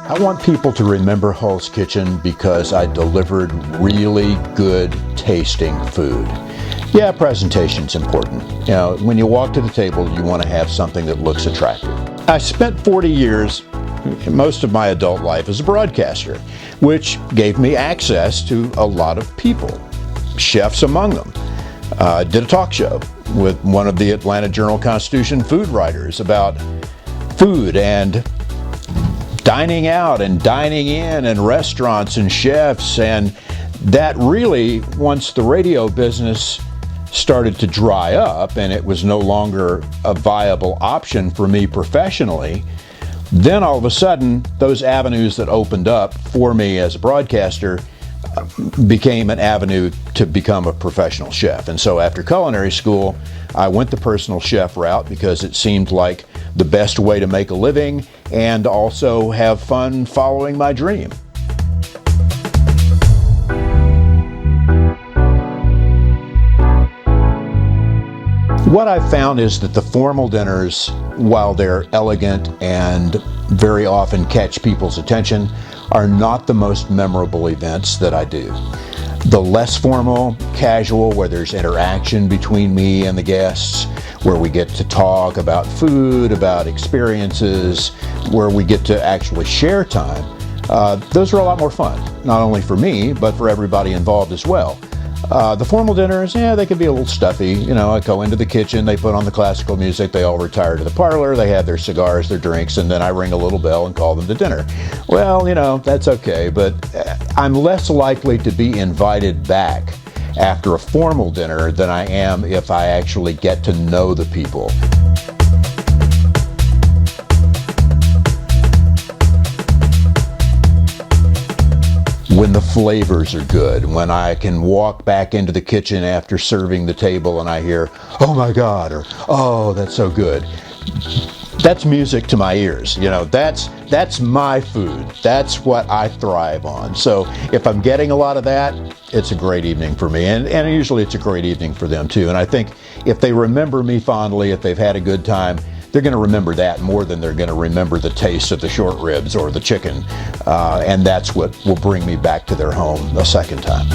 I want people to remember Hull's Kitchen because I delivered really good tasting food. Yeah, presentation's important. You know, when you walk to the table, you want to have something that looks attractive. I spent 40 years, most of my adult life, as a broadcaster, which gave me access to a lot of people, chefs among them. Did a talk show with one of the Atlanta Journal-Constitution food writers about food and dining out and dining in and restaurants and chefs, and that really, once the radio business started to dry up and it was no longer a viable option for me professionally, then all of a sudden those avenues that opened up for me as a broadcaster became an avenue to become a professional chef. And so after culinary school, I went the personal chef route because it seemed like the best way to make a living and also have fun following my dream. What I've found is that the formal dinners, while they're elegant and very often catch people's attention, are not the most memorable events that I do. The less formal, casual, where there's interaction between me and the guests, where we get to talk about food, about experiences, where we get to actually share time, those are a lot more fun, not only for me, but for everybody involved as well. The formal dinners, yeah, they can be a little stuffy. You know, I go into the kitchen, they put on the classical music, they all retire to the parlor, they have their cigars, their drinks, and then I ring a little bell and call them to dinner. Well, you know, that's okay, but I'm less likely to be invited back after a formal dinner than I am if I actually get to know the people. When the flavors are good, when I can walk back into the kitchen after serving the table and I hear, "Oh my God," or "Oh, that's so good." That's music to my ears. You know, that's my food. That's what I thrive on. So if I'm getting a lot of that, it's a great evening for me. And usually it's a great evening for them too. And I think if they remember me fondly, if they've had a good time, they're going to remember that more than they're going to remember the taste of the short ribs or the chicken. And that's what will bring me back to their home a second time.